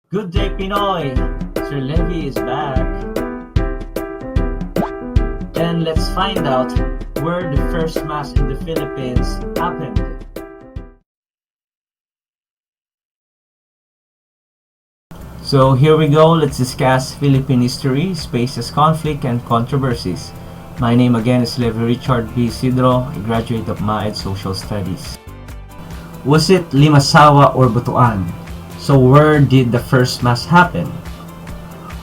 Good day, Pinoy! Sir Levy is back. And let's find out where the first mass in the Philippines happened. So here we go, let's discuss Philippine history, spaces, conflict, and controversies. My name again is Levi Richard B. Isidro, a graduate of MAED Social Studies. Was it Limasawa or Butuan? So where did the first mass happen?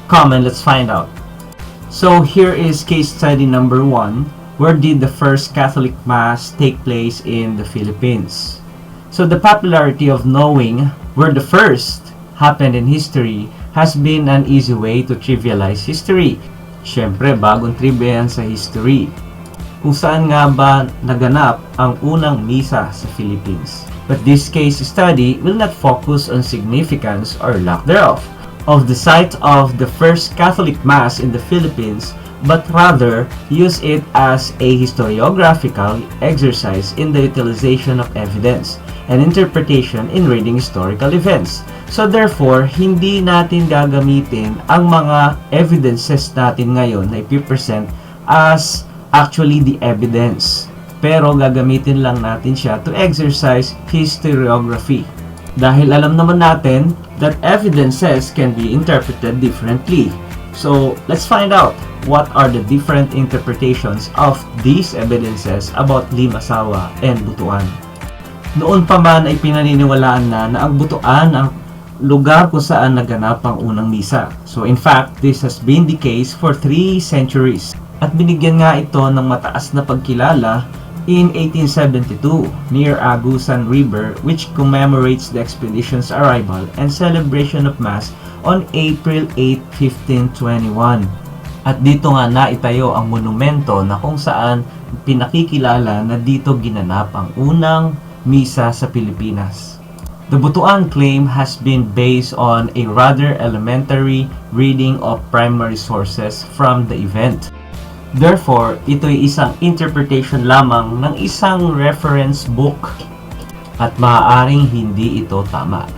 Come and let's find out. So here is case study number 1. Where did the first Catholic mass take place in the Philippines? So the popularity of knowing where the first happened in history has been an easy way to trivialize history. Siyempre, bagong trivia yan sa history. Kung saan nga ba naganap ang unang misa sa Philippines? But this case study will not focus on significance or lack thereof of the site of the first Catholic Mass in the Philippines, but rather use it as a historiographical exercise in the utilization of evidence and interpretation in reading historical events. So therefore, hindi natin gagamitin ang mga evidences natin ngayon na ipipresent as actually the evidence. Pero gagamitin lang natin siya to exercise historiography. Dahil alam naman natin that evidences can be interpreted differently. So, let's find out what are the different interpretations of these evidences about Limasawa and Butuan. Noon pa man ay pinaniniwalaan na ang Butuan ang lugar kung saan naganap ang unang misa. So, in fact, this has been the case for 3 centuries. At binigyan nga ito ng mataas na pagkilala in 1872 near Agusan River, which commemorates the expedition's arrival and celebration of Mass on April 8, 1521. At dito nga naitayo ang monumento na kung saan pinakikilala na dito ginanap ang unang misa sa Pilipinas. The Butuan claim has been based on a rather elementary reading of primary sources from the event. Therefore, ito ay isang interpretation lamang ng isang reference book at maaaring hindi ito tama.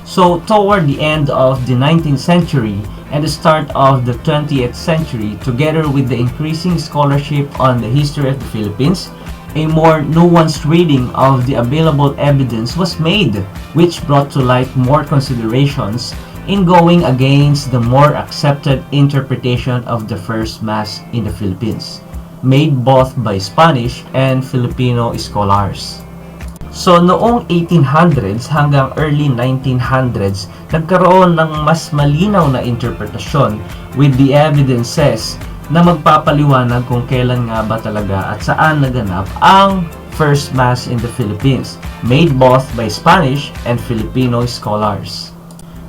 So, toward the end of the 19th century and the start of the 20th century, together with the increasing scholarship on the history of the Philippines, a more nuanced reading of the available evidence was made, which brought to light more considerations in going against the more accepted interpretation of the first mass in the Philippines, made both by Spanish and Filipino scholars. So noong 1800s hanggang early 1900s, nagkaroon ng mas malinaw na interpretasyon with the evidences na magpapaliwanag kung kailan nga ba talaga at saan naganap ang first mass in the Philippines, made both by Spanish and Filipino scholars.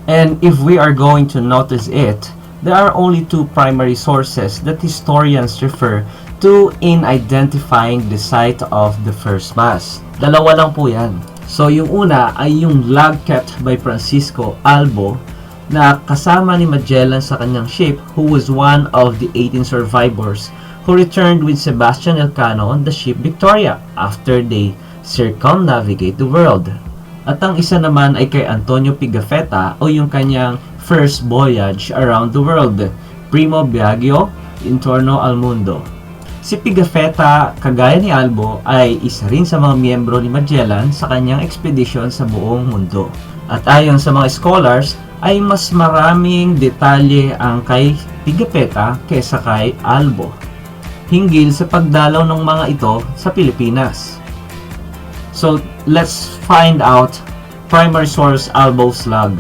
And if we are going to notice it, there are only 2 primary sources that historians refer to in identifying the site of the first mass. Dalawa lang po yan. So yung una ay yung log kept by Francisco Albo na kasama ni Magellan sa kanyang ship, who was one of the 18 survivors who returned with Sebastian Elcano on the ship Victoria after they circumnavigate the world. At ang isa naman ay kay Antonio Pigafetta o yung kanyang first voyage around the world, Primo Viaggio Intorno al Mundo. Si Pigafetta, kagaya ni Albo, ay isa rin sa mga miyembro ni Magellan sa kanyang expedition sa buong mundo. At ayon sa mga scholars, ay mas maraming detalye ang kay Pigafetta kaysa kay Albo, hinggil sa pagdalaw ng mga ito sa Pilipinas. So, let's find out primary source Albo's log.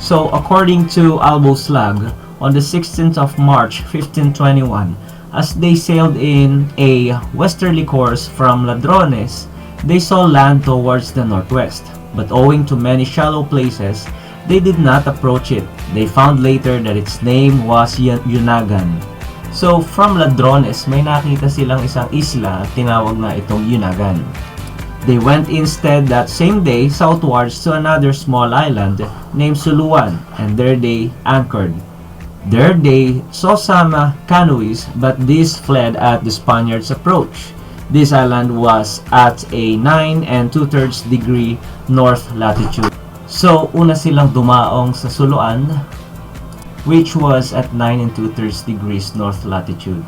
So, according to Albo's log, on the 16th of March, 1521, as they sailed in a westerly course from Ladrones, they saw land towards the northwest. But owing to many shallow places, they did not approach it. They found later that its name was Yunagan. So, from Ladrones, may nakita silang isang isla at tinawag na itong Yunagan. They went instead that same day southwards to another small island named Suluan, and there they anchored. There they saw some canoes, but these fled at the Spaniards' approach. This island was at a 9 2/3 degree north latitude. So, una silang dumaong sa Suluan, which was at 9 and 2/3 degrees north latitude.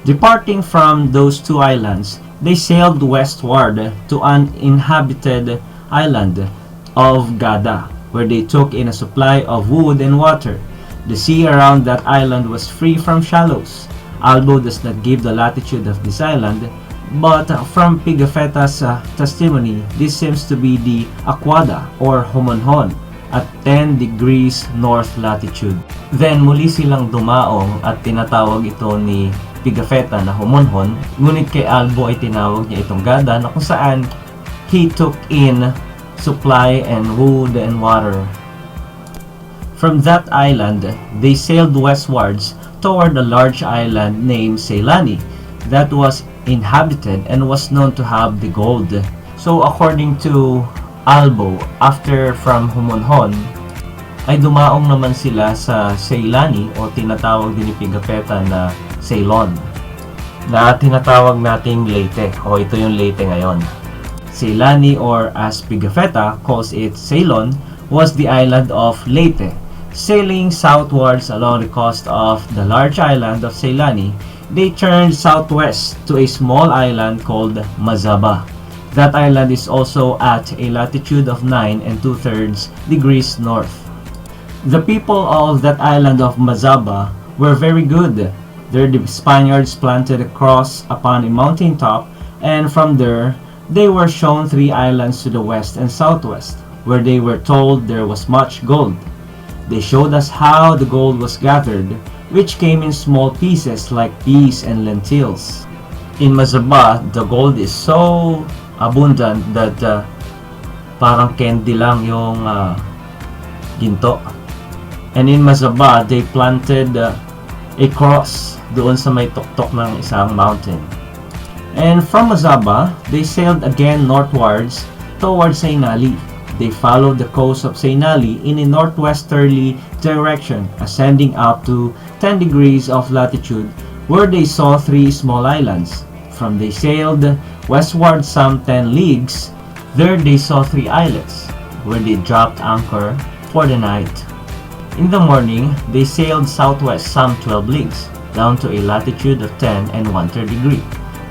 Departing from those two islands, they sailed westward to an inhabited island of Gada, where they took in a supply of wood and water. The sea around that island was free from shallows. Albo does not give the latitude of this island, but from Pigafetta's testimony, this seems to be the Aquada or Homonhon at 10 degrees north latitude. Then muli silang dumaong at tinatawag ito ni Pigafetta na Homonhon, ngunit kay Albo ay tinawag niya itong Gada, na kung saan he took in supply and wood and water. From that island, they sailed westwards toward a large island named Ceylani that was inhabited and was known to have the gold. So according to Albo, after from Homonhon, ay dumaong naman sila sa Ceylani o tinatawag din ni Pigafetta na Ceylon, na tinatawag nating Leyte o ito yung Leyte ngayon. Ceylani, or as Pigafetta calls it Ceylon, was the island of Leyte. Sailing southwards along the coast of the large island of Ceylani, they turned southwest to a small island called Mazaua. That island is also at a latitude of 9 and 2/3 degrees north. The people of that island of Mazaua were very good. There the Spaniards planted a cross upon a mountain top, and from there they were shown 3 islands to the west and southwest, where they were told there was much gold. They showed us how the gold was gathered, which came in small pieces like peas and lentils. In Mazaua, the gold is so abundant that parang candy lang yung ginto. And in Mazaua, they planted a cross doon sa may tuktok ng isang mountain. And from Mazaua, they sailed again northwards towards Sainali. They followed the coast of Sainali in a northwesterly direction, ascending up to 10 degrees of latitude, where they saw 3 small islands. From they sailed westward some 10 leagues. There they saw 3 islets, where they dropped anchor for the night. In the morning, they sailed southwest some 12 leagues, down to a latitude of 10 and 1/3 degree.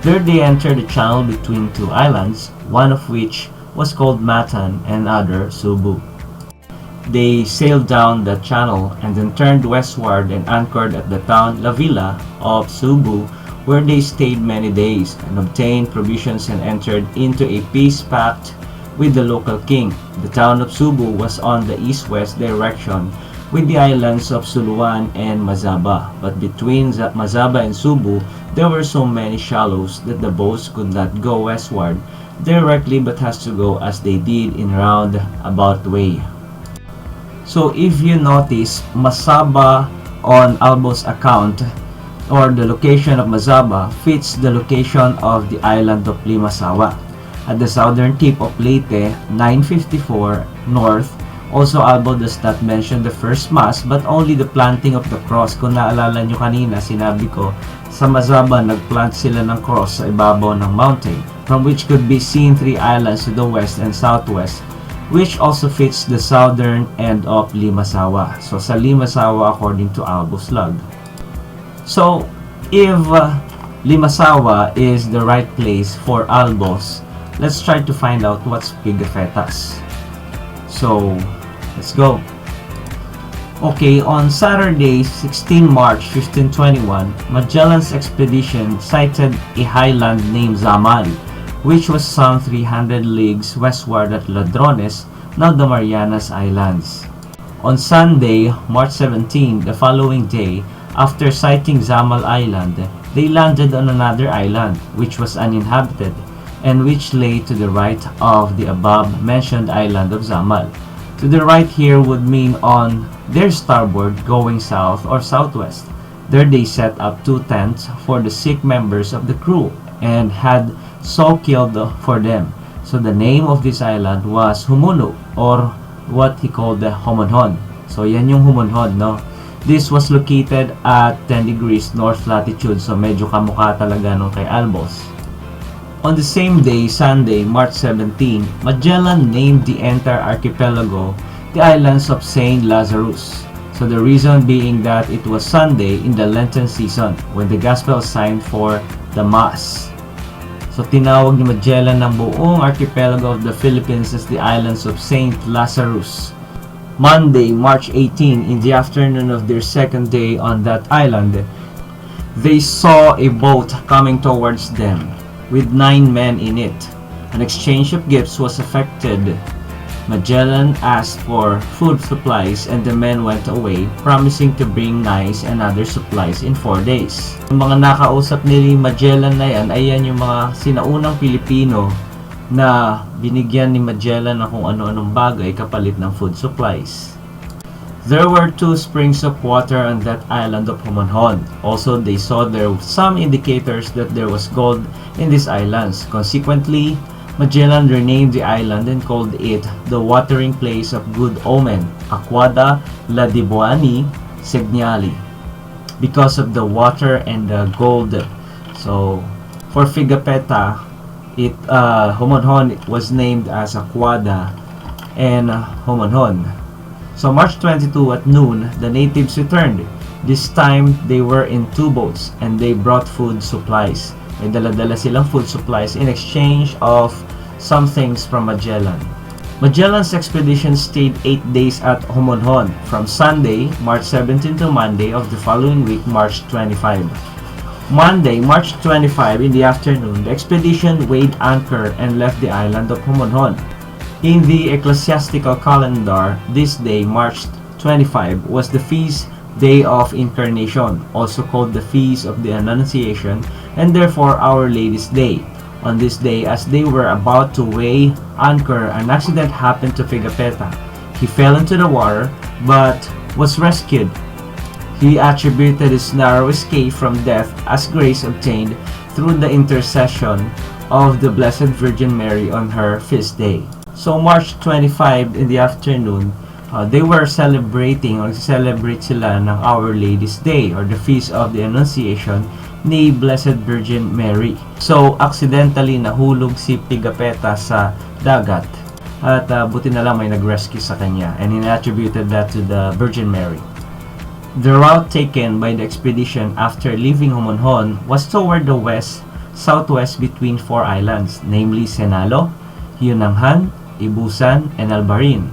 There they entered a channel between 2 islands, one of which was called Matan and other Cebu. They sailed down that channel and then turned westward and anchored at the town La Villa of Cebu, where they stayed many days and obtained provisions and entered into a peace pact with the local king. The town of Cebu was on the east-west direction with the islands of Suluan and Mazaua, but between Mazaua and Cebu, there were so many shallows that the boats could not go westward directly but has to go as they did in roundabout way. So if you notice, Mazaua on Albo's account, or the location of Mazaua, fits the location of the island of Limasawa. At the southern tip of Leyte, 954 north. Also, Albo does not mention the first mass but only the planting of the cross. Kung naalala nyo kanina, sinabi ko, sa Mazaua nagplant sila ng cross sa ibabaw ng mountain, from which could be seen 3 islands to the west and southwest, which also fits the southern end of Limasawa. So, sa Limasawa according to Albo's log. So, if Limasawa is the right place for Albos, let's try to find out what's Pigafetta's. So, let's go. Okay, on Saturday, 16 March 1521, Magellan's expedition sighted a highland named Zamal, which was some 300 leagues westward at Ladrones, now the Marianas Islands. On Sunday, March 17, the following day, after sighting Zamal Island, they landed on another island, which was uninhabited, and which lay to the right of the above-mentioned island of Zamal. To the right here would mean on their starboard going south or southwest. There they set up 2 tents for the sick members of the crew, and had so killed for them. So the name of this island was Humunu, or what he called the Homonhon. So yan yung Homonhon, no? This was located at 10 degrees north latitude, so medyo kamukha talaga nung kay Albos. On the same day, Sunday, March 17, Magellan named the entire archipelago the islands of Saint Lazarus. So the reason being that it was Sunday in the Lenten season when the gospel signed for the Mass. So tinawag ni Magellan ng buong archipelago of the Philippines as the islands of Saint Lazarus. Monday, March 18, in the afternoon of their second day on that island, they saw a boat coming towards them with 9 men in it. An exchange of gifts was effected. Magellan asked for food supplies and the men went away, promising to bring rice and other supplies in 4 days. Yung mga nakausap ni Magellan na yan, ayan yung mga sinaunang Pilipino na binigyan ni Magellan ng kung ano-anong bagay kapalit ng food supplies. There were 2 springs of water on that island of Homonhon. Also, they saw there some indicators that there was gold in these islands. Consequently, Magellan renamed the island and called it the watering place of good omen, Aquada Ladiboani Segnali, because of the water and the gold. So, for Pigafetta, Homonhon was named as Aquada and Homonhon. So, March 22 at noon, the natives returned. This time, they were in 2 boats and they brought food supplies. May dala-dala silang food supplies in exchange of some things from Magellan. Magellan's expedition stayed 8 days at Homonhon from Sunday, March 17 to Monday of the following week, March 25. Monday, March 25 in the afternoon, the expedition weighed anchor and left the island of Homonhon. In the ecclesiastical calendar, this day, March 25, was the feast day of Incarnation, also called the Feast of the Annunciation, and therefore Our Lady's Day. On this day, as they were about to weigh anchor, an accident happened to Pigafetta. He fell into the water, but was rescued. He attributed his narrow escape from death as grace obtained through the intercession of the Blessed Virgin Mary on her feast day. So March 25 in the afternoon, they were celebrating or celebrate sila ng Our Lady's Day or the Feast of the Annunciation ni Blessed Virgin Mary. So, accidentally nahulog si Pigafetta sa dagat at buti na lang may nag-rescue sa kanya and he attributed that to the Virgin Mary. The route taken by the expedition after leaving Homonhon was toward the southwest between 4 islands, namely Senalo, Yunanghan, Ibusan, and Albarin.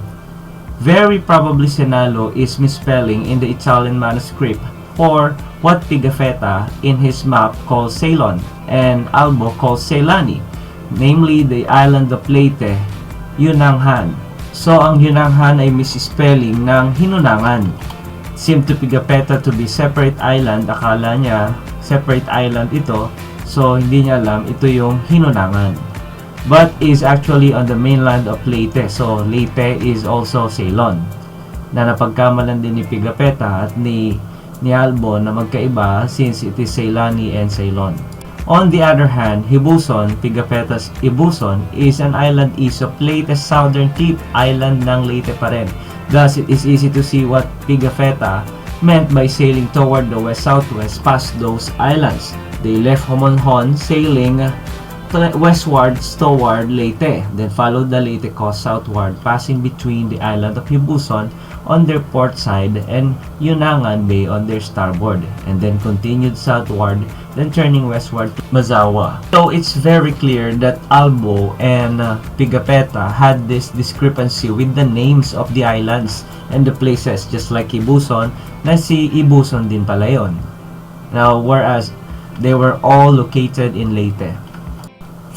Very probably Senalo is misspelling in the Italian manuscript or what Pigafetta in his map calls Ceylon and Albo calls Ceylani, namely the island of Leyte, Yunanghan. So ang Yunanghan ay misspelling ng Hinunangan. Seemed to Pigafetta to be separate island, akala niya separate island ito, so hindi niya alam ito yung Hinunangan. But is actually on the mainland of Leyte, so Leyte is also Ceylon. Na napagkamalan din ni Pigafetta at ni Albo na magkaiba since it is Ceylani and Ceylon. On the other hand, Hibuson, Pigafetta's Ibuson, is an island east of Leyte's southern tip, island ng Leyte pa rin. Thus, it is easy to see what Pigafetta meant by sailing toward the west-southwest past those islands. They left Homonhon sailing westwards toward Leyte, then followed the Leyte coast southward, passing between the island of Hibuson on their port side and Yunangan Bay on their starboard, and then continued southward, then turning westward to Mazaua. So it's very clear that Albo and Pigafetta had this discrepancy with the names of the islands and the places, just like Ibuson, na si Ibuson din pala yun. Now, whereas they were all located in Leyte.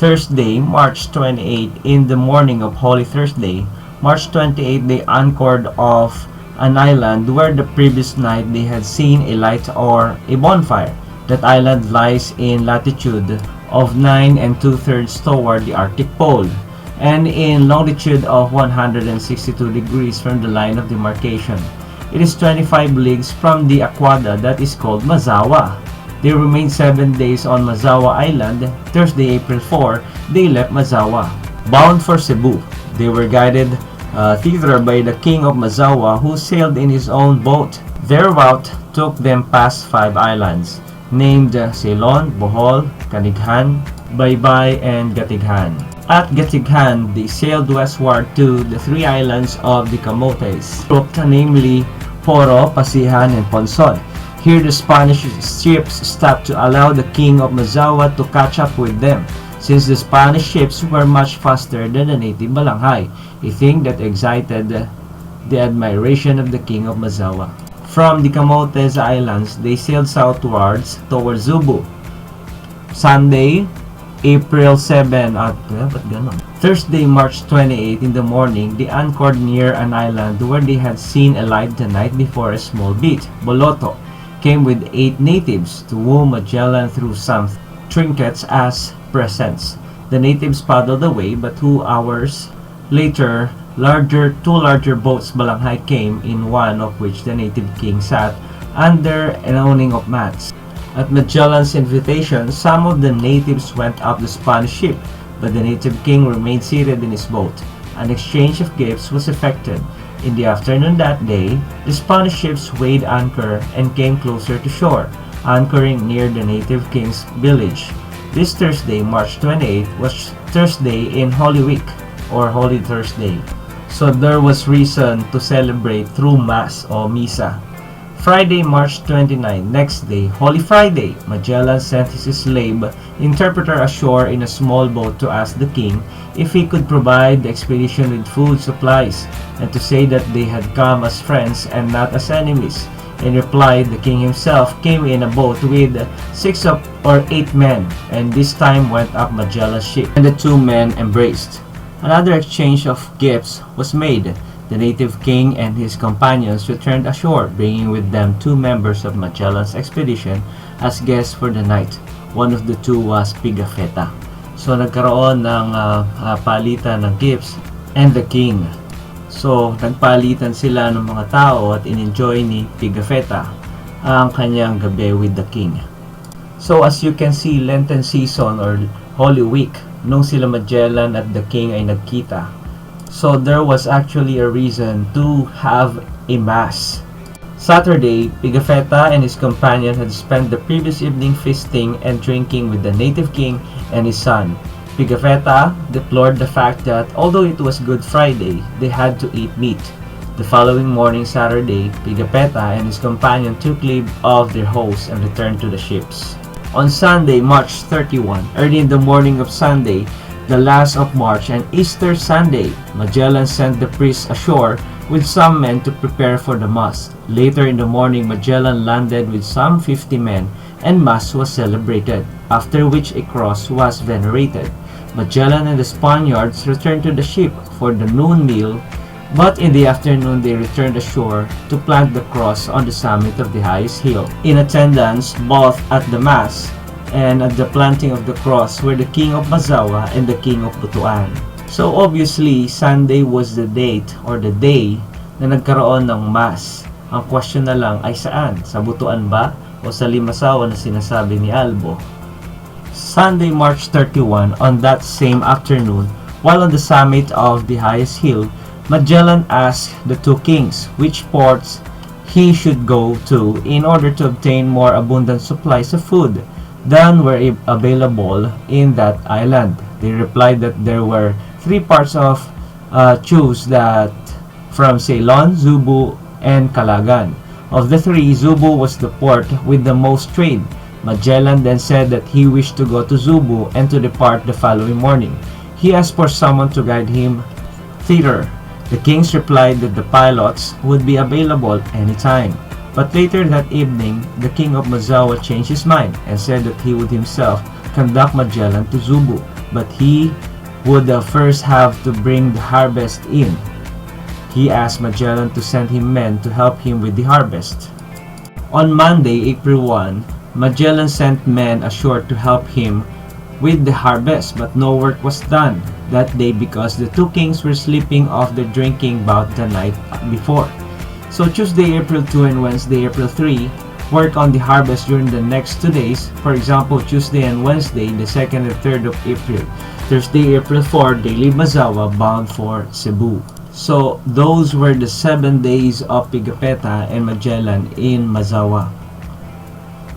Thursday, March 28, in the morning of Holy Thursday, March 28, they anchored off an island where the previous night they had seen a light or a bonfire. That island lies in latitude of 9 2/3 toward the Arctic Pole and in longitude of 162 degrees from the line of demarcation. It is 25 leagues from the aquada that is called Mazaua. They remained 7 days on Mazaua Island. Thursday, April 4, they left Mazaua, bound for Cebu. They were guided thither by the king of Mazaua, who sailed in his own boat. Their route took them past 5 islands, named Ceylon, Bohol, Canighan, Baybay, and Gatighan. At Gatighan, they sailed westward to the three islands of the Camotes, namely Poro, Pasihan, and Ponson. Here the Spanish ships stopped to allow the king of Mazaua to catch up with them, since the Spanish ships were much faster than the native Balanghay, a thing that excited the admiration of the king of Mazaua. From the Camotes Islands, they sailed southwards towards Cebu. Sunday, April 7 at Thursday, March 28 in the morning, they anchored near an island where they had seen alive the night before a small beach. Boloto came with 8 natives, to whom Magellan threw some trinkets as presents. The natives paddled away, but 2 hours later, two larger boats Balanghay came, in one of which the native king sat under an awning of mats. At Magellan's invitation, some of the natives went up the Spanish ship, but the native king remained seated in his boat. An exchange of gifts was effected. In the afternoon that day, the Spanish ships weighed anchor and came closer to shore, anchoring near the native king's village. This Thursday, March 28, was Thursday in Holy Week, or Holy Thursday. So there was reason to celebrate through Mass or Misa. Friday, March 29, next day, Holy Friday, Magellan sent his slave interpreter ashore in a small boat to ask the king if he could provide the expedition with food supplies, and to say that they had come as friends and not as enemies. In reply, the king himself came in a boat with 6 or 8 men, and this time went up Magellan's ship, and the 2 men embraced. Another exchange of gifts was made. The native king and his companions returned ashore, bringing with them 2 members of Magellan's expedition as guests for the night. One of the 2 was Pigafetta. So nagkaroon ng palitan ng gifts and the king. So nagpalitan sila ng mga tao at in-enjoy ni Pigafetta ang kanyang gabi with the king. So as you can see, Lenten season or Holy Week, nung sila Magellan at the king ay nagkita. So there was actually a reason to have a mass. Saturday, Pigafetta and his companion had spent the previous evening feasting and drinking with the native king and his son. Pigafetta deplored the fact that although it was Good Friday, they had to eat meat. The following morning, Saturday, Pigafetta and his companion took leave of their hosts and returned to the ships. On Sunday, March 31, early in the morning of Sunday, the last of March and Easter Sunday, Magellan sent the priests ashore with some men to prepare for the Mass. Later in the morning, Magellan landed with some 50 men and Mass was celebrated, after which a cross was venerated. Magellan and the Spaniards returned to the ship for the noon meal, but in the afternoon they returned ashore to plant the cross on the summit of the highest hill. In attendance both at the Mass and at the planting of the cross were the king of Mazaua and the king of Butuan. So obviously, Sunday was the date or the day na nagkaroon ng Mass. Ang question na lang ay saan? Sa Butuan ba o sa Limasawa na sinasabi ni Albo? Sunday, March 31, on that same afternoon, while on the summit of the highest hill, Magellan asked the 2 kings which ports he should go to in order to obtain more abundant supplies of food than were available in that island. They replied that there were 3 parts of choose that from Ceylon, Cebu, and Calagan. Of the 3, Cebu was the port with the most trade. Magellan then said that he wished to go to Cebu and to depart the following morning. He asked for someone to guide him thither. The kings replied that the pilots would be available anytime. But later that evening, the king of Mazaua changed his mind and said that he would himself conduct Magellan to Cebu, but he would first have to bring the harvest in. He asked Magellan to send him men to help him with the harvest. On Monday, April 1, Magellan sent men ashore to help him with the harvest, but no work was done that day because the 2 kings were sleeping off their drinking bout the night before. So Tuesday, April 2 and Wednesday, April 3, work on the harvest during the next 2 days. For example, Tuesday and Wednesday, the 2nd and 3rd of April. Thursday, April 4, they leave Mazaua bound for Cebu. So those were the 7 days of Pigafetta and Magellan in Mazaua.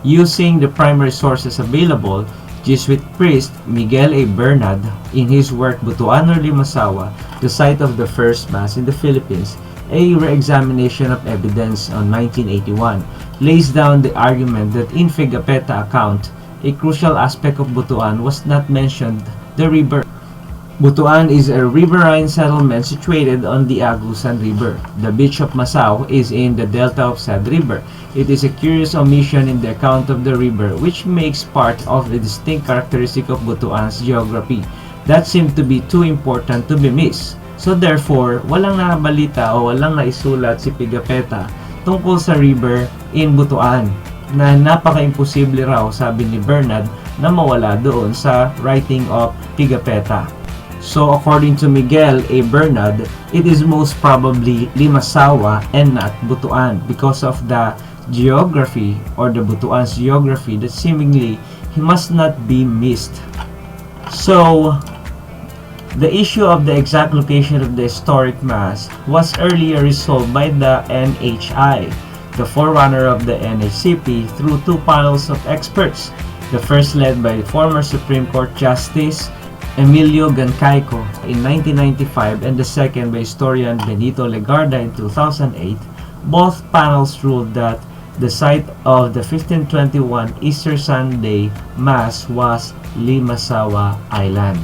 Using the primary sources available, Jesuit priest Miguel A. Bernard, in his work Butuan or Limasawa, the site of the first Mass in the Philippines, a re-examination of evidence on 1981, lays down the argument that in Pigafetta account, a crucial aspect of Butuan was not mentioned, the river. Butuan is a riverine settlement situated on the Agusan River. The beach of Mazaua is in the delta of said river. It is a curious omission in the account of the river, which makes part of the distinct characteristic of Butuan's geography that seemed to be too important to be missed. So therefore, walang nabalita o walang naisulat si Pigafetta tungkol sa river in Butuan na napaka-imposible raw, sabi ni Bernard, na mawala doon sa writing of Pigafetta. So according to Miguel A. Bernard, it is most probably Limasawa and not Butuan because of the geography or the Butuan's geography that seemingly he must not be missed. So the issue of the exact location of the historic mass was earlier resolved by the NHI, the forerunner of the NHCP, through two panels of experts. The first led by the former Supreme Court Justice Emilio Gancayco in 1995 and the second by historian Benito Legarda in 2008. Both panels ruled that the site of the 1521 Easter Sunday Mass was Limasawa Island.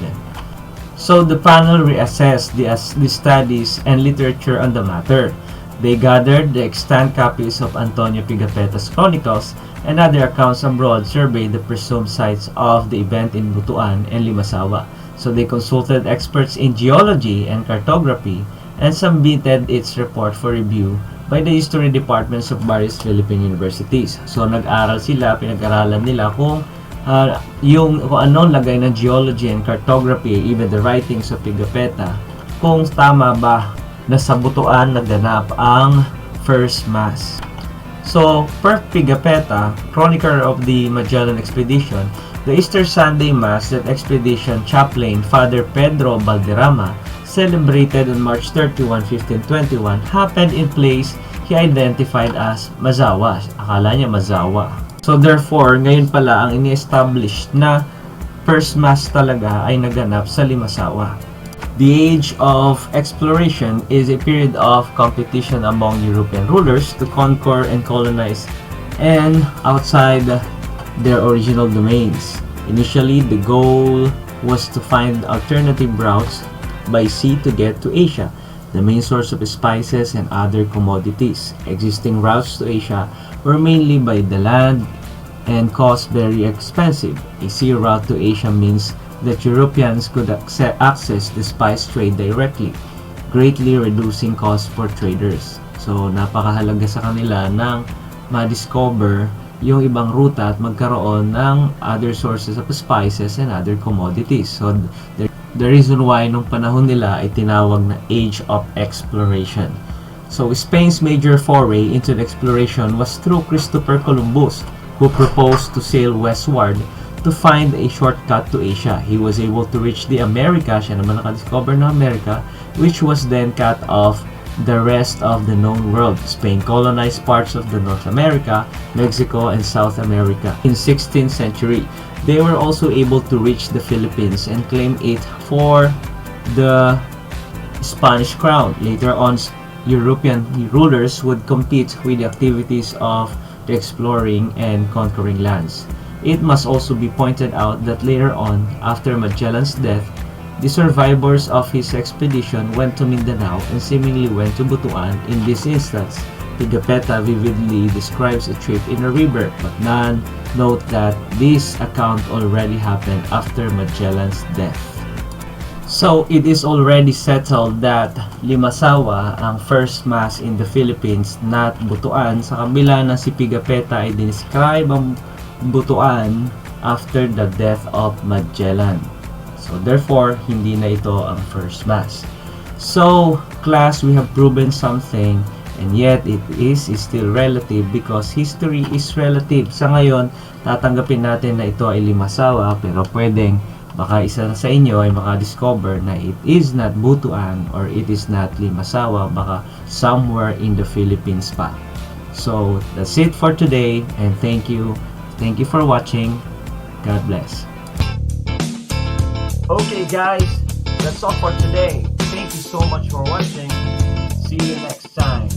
So the panel reassessed the studies and literature on the matter. They gathered the extant copies of Antonio Pigafetta's chronicles and other accounts abroad, surveyed the presumed sites of the event in Butuan and Limasawa. So they consulted experts in geology and cartography and submitted its report for review by the history departments of various Philippine universities. So nag-aral sila, pinag-aralan nila kung anong lagay ng geology and cartography, even the writings of Pigafetta, kung tama ba na sa Butuan naganap ang First Mass. So, per Pigafetta, chronicler of the Magellan expedition, the Easter Sunday Mass that expedition chaplain Father Pedro Valderrama celebrated on March 31, 1521 happened in place he identified as Mazaua. Akala niya Mazaua. So therefore, ngayon pala ang ini-establish na First Mass talaga ay naganap sa Limasawa. The age of exploration is a period of competition among European rulers to conquer and colonize and outside their original domains. Initially, the goal was to find alternative routes by sea to get to Asia, the main source of spices and other commodities. Existing routes to Asia were mainly by the land and cost very expensive. A sea route to Asia means that Europeans could access the spice trade directly, greatly reducing costs for traders. So, napakahalaga sa kanila nang ma-discover yung ibang ruta at magkaroon ng other sources of spices and other commodities. So, the reason why nung panahon nila ay tinawag na Age of Exploration. So, Spain's major foray into the exploration was through Christopher Columbus, who proposed to sail westward to find a shortcut to Asia. He was able to reach the America, siya naman nakadiscover ng America, which was then cut off the rest of the known world. Spain colonized parts of the North America, Mexico, and South America. In 16th century, they were also able to reach the Philippines and claim it for the Spanish crown. Later on, European rulers would compete with the activities of the exploring and conquering lands. It must also be pointed out that later on, after Magellan's death, the survivors of his expedition went to Mindanao and seemingly went to Butuan. In this instance, Pigafetta vividly describes a trip in a river, but none note that this account already happened after Magellan's death. So, it is already settled that Limasawa ang first mass in the Philippines, not Butuan. Sa kabila na si Pigafetta ay describe ang Butuan after the death of Magellan. So therefore, hindi na ito ang first mass. So, class, we have proven something and yet it is still relative because history is relative. Sa ngayon, tatanggapin natin na ito ay Limasawa pero pwedeng baka isa sa inyo ay makadiscover na it is not Butuan or it is not Limasawa, baka somewhere in the Philippines pa. So, that's it for today and thank you. Thank you for watching. God bless. Okay guys, that's all for today. Thank you so much for watching. See you next time.